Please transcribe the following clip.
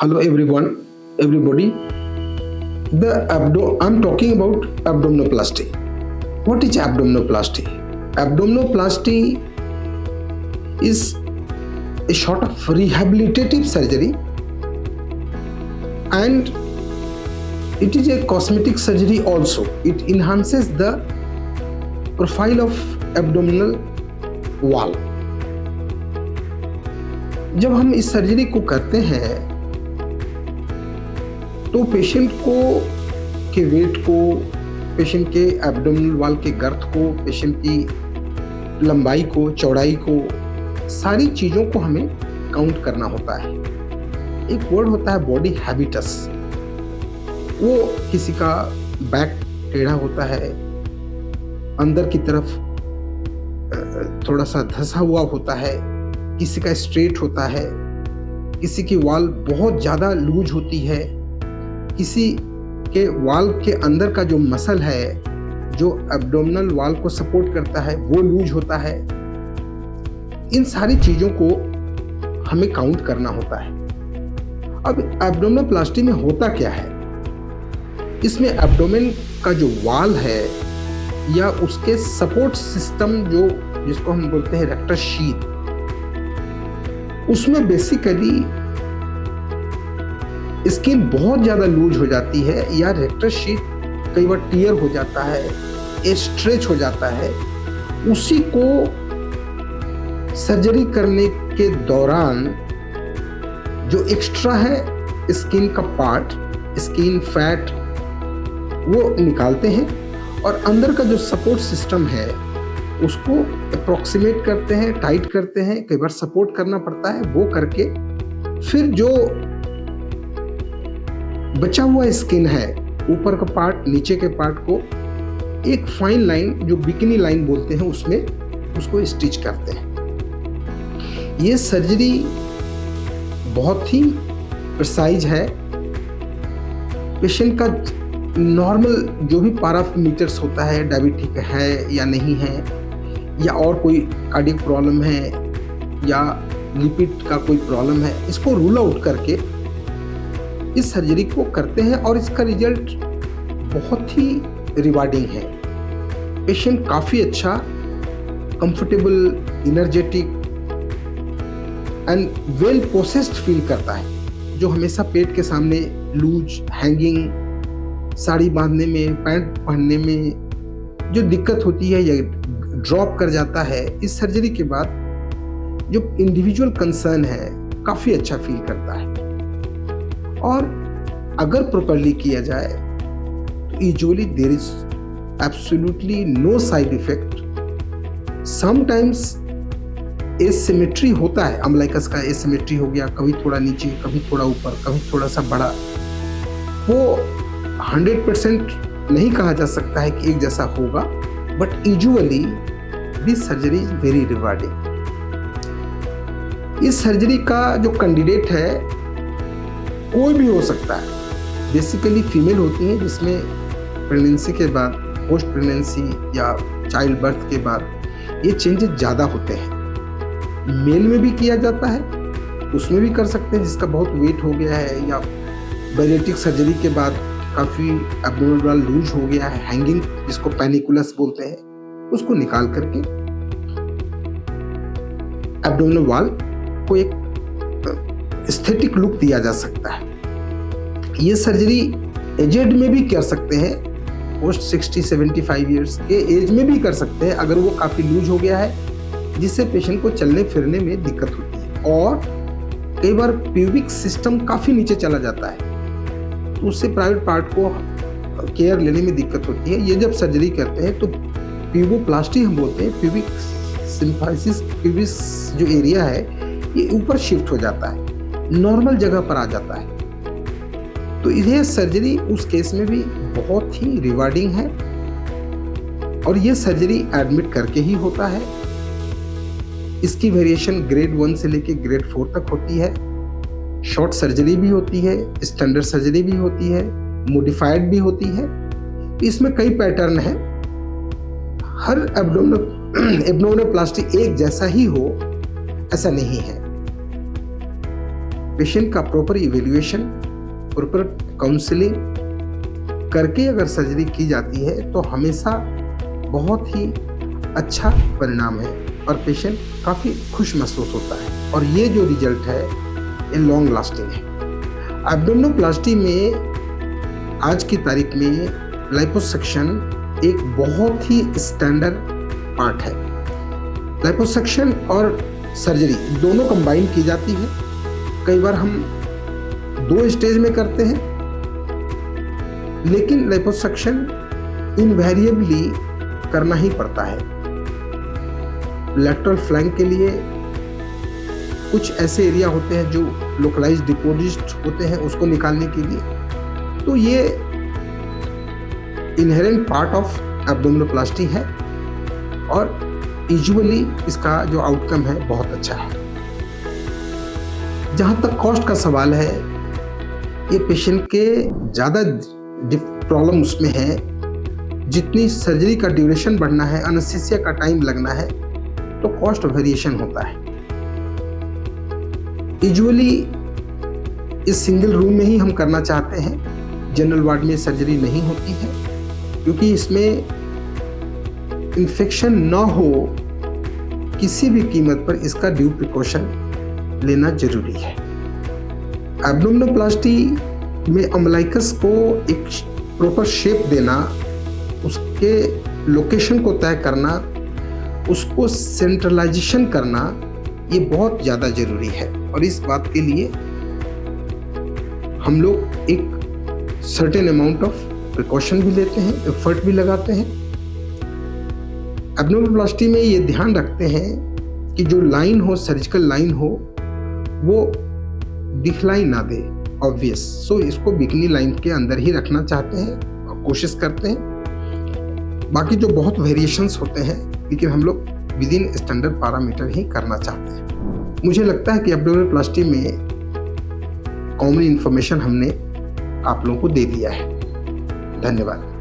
Hello everyone, everybody. I'm talking about abdominoplasty. What is abdominoplasty? Abdominoplasty is a sort of rehabilitative surgery, and it is a cosmetic surgery also. It enhances the profile of abdominal wall. जब हम इस surgery को करते हैं तो patient को के wait को, पेशेंट के एब्डोमिनल वॉल के गर्थ को, पेशेंट की लंबाई को, चौड़ाई को, सारी चीज़ों को हमें काउंट करना होता है। एक वर्ड होता है बॉडी हैबिटस। वो किसी का बैक टेढ़ा होता है, अंदर की तरफ थोड़ा सा धंसा हुआ होता है, किसी का स्ट्रेट होता है, किसी की वॉल बहुत ज़्यादा लूज होती है, किसी के वॉल के अंदर का जो मसल है जो एब्डोमिनल वॉल को सपोर्ट करता है वो लूज होता है। इन सारी चीज़ों को हमें काउंट करना होता है। अब एब्डोमिनोप्लास्टी में होता क्या है? इसमें एब्डोमेन का जो वॉल है या उसके सपोर्ट सिस्टम जो जिसको हम बोलते हैं रेक्टस शीथ, उसमें बेसिकली स्किन बहुत ज़्यादा लूज हो जाती है या रेक्टस शीथ कई बार टियर हो जाता है, स्ट्रेच हो जाता है। उसी को सर्जरी करने के दौरान जो एक्स्ट्रा है स्किन का पार्ट, स्किन फैट, वो निकालते हैं और अंदर का जो सपोर्ट सिस्टम है उसको अप्रोक्सीमेट करते हैं, टाइट करते हैं, कई बार सपोर्ट करना पड़ता है। वो करके फिर जो बचा हुआ स्किन है, ऊपर का पार्ट, नीचे के पार्ट को एक फाइन लाइन जो बिकिनी लाइन बोलते हैं उसमें उसको स्टिच करते हैं। ये सर्जरी बहुत ही प्रिसाइज है। पेशेंट का नॉर्मल जो भी पैरामीटर्स होता है, डायबिटिक है या नहीं है, या और कोई कार्डियक प्रॉब्लम है या लिपिड का कोई प्रॉब्लम है, इसको रूल आउट करके इस सर्जरी को करते हैं और इसका रिजल्ट बहुत ही रिवार्डिंग है। पेशेंट काफ़ी अच्छा, comfortable, energetic and well processed feel करता है। जो हमेशा पेट के सामने लूज, हैंगिंग, साड़ी बांधने में, पैंट पहनने में जो दिक्कत होती है या ड्रॉप कर जाता है, इस सर्जरी के बाद जो इंडिविजुअल कंसर्न है काफ़ी अच्छा फील करता है। और अगर प्रॉपर्ली किया जाए तो usually there is absolutely no side effect. Sometimes asymmetry होता है, अम्बलाइकस का एसिमेट्री हो गया, कभी थोड़ा नीचे, कभी थोड़ा ऊपर, कभी थोड़ा सा बड़ा। वो 100% नहीं कहा जा सकता है कि एक जैसा होगा, but usually this surgery is very rewarding. इस सर्जरी का जो कैंडिडेट है कोई भी हो सकता है। बेसिकली फीमेल होती हैं जिसमें प्रेगनेंसी के बाद, पोस्ट प्रेगनेंसी या चाइल्ड बर्थ के बाद ये चेंजेस ज़्यादा होते हैं। मेल में भी किया जाता है, उसमें भी कर सकते हैं जिसका बहुत वेट हो गया है या बैरिएट्रिक सर्जरी के बाद काफ़ी एब्डोमिनल वॉल लूज हो गया है, हैंगिंग जिसको पैनिकुलस बोलते हैं, उसको निकाल करके एब्डोमिनल वॉल को एक एस्थेटिक लुक दिया जा सकता है। ये सर्जरी एजेड में भी कर सकते हैं, पोस्ट 60-75 ईयर्स के एज में भी कर सकते हैं अगर वो काफ़ी लूज हो गया है, जिससे पेशेंट को चलने फिरने में दिक्कत होती है। और कई बार प्यूबिक सिस्टम काफ़ी नीचे चला जाता है तो उससे प्राइवेट पार्ट को केयर लेने में दिक्कत होती है। ये जब सर्जरी करते हैं तो प्यूबोप्लास्टी हम बोलते हैं, प्यूबिक सिम्फाइसिस, प्यूबिस जो एरिया है ये ऊपर शिफ्ट हो जाता है, नॉर्मल जगह पर आ जाता है। तो यह सर्जरी उस केस में भी बहुत ही रिवार्डिंग है और ये सर्जरी एडमिट करके ही होता है। इसकी वेरिएशन ग्रेड 1 से लेकर ग्रेड 4 तक होती है। शॉर्ट सर्जरी भी होती है, स्टैंडर्ड सर्जरी भी होती है, मॉडिफाइड भी होती है। इसमें कई पैटर्न हैं। हर एब्डोमिनोप्लास्टी एक जैसा ही हो ऐसा नहीं है। पेशेंट का प्रॉपर इवेल्युएशन, प्रॉपर काउंसलिंग करके अगर सर्जरी की जाती है तो हमेशा बहुत ही अच्छा परिणाम है और पेशेंट काफ़ी खुश महसूस होता है। और ये जो रिजल्ट है ये लॉन्ग लास्टिंग है। एब्डोमिनोप्लास्टी में आज की तारीख में लाइपोसक्शन एक बहुत ही स्टैंडर्ड पार्ट है। लाइपोसक्शन और सर्जरी दोनों कंबाइन की जाती है। कई बार हम 2 स्टेज में करते हैं, लेकिन लाइपोसक्शन इनवेरिएबली करना ही पड़ता है। लैटरल फ्लैंक के लिए कुछ ऐसे एरिया होते हैं जो लोकलाइज्ड डिपोजिट होते हैं, उसको निकालने के लिए। तो ये इनहेरेंट पार्ट ऑफ एब्डोमिनोप्लास्टी है और यूजुअली इसका जो आउटकम है बहुत अच्छा है। जहाँ तक कॉस्ट का सवाल है, ये पेशेंट के ज़्यादा प्रॉब्लम उसमें है, जितनी सर्जरी का ड्यूरेशन बढ़ना है, एनेस्थीसिया का टाइम लगना है, तो कॉस्ट वेरिएशन होता है। यूजुअली इस सिंगल रूम में ही हम करना चाहते हैं। जनरल वार्ड में सर्जरी नहीं होती है क्योंकि इसमें इन्फेक्शन ना हो, किसी भी कीमत पर इसका ड्यू प्रिकॉशन लेना जरूरी है। एब्डोमिनोप्लास्टी में अम्बिलिकस को एक प्रॉपर शेप देना, उसके लोकेशन को तय करना, उसको सेंट्रलाइजेशन करना, ये बहुत ज़्यादा ज़रूरी है। और इस बात के लिए हम लोग एक सर्टेन अमाउंट ऑफ प्रिकॉशन भी लेते हैं, एफर्ट भी लगाते हैं। एब्डोमिनोप्लास्टी में ये ध्यान रखते हैं कि जो लाइन हो, सर्जिकल लाइन हो, वो दिखलाई ना दे ऑब्वियस। सो इसको बिकनी लाइन के अंदर ही रखना चाहते हैं और कोशिश करते हैं। बाकी जो बहुत वेरिएशंस होते हैं, लेकिन हम लोग विद इन स्टैंडर्ड पैरामीटर ही करना चाहते हैं। मुझे लगता है कि एब्डोमिनोप्लास्टी में कॉमन इन्फॉर्मेशन हमने आप लोगों को दे दिया है। धन्यवाद।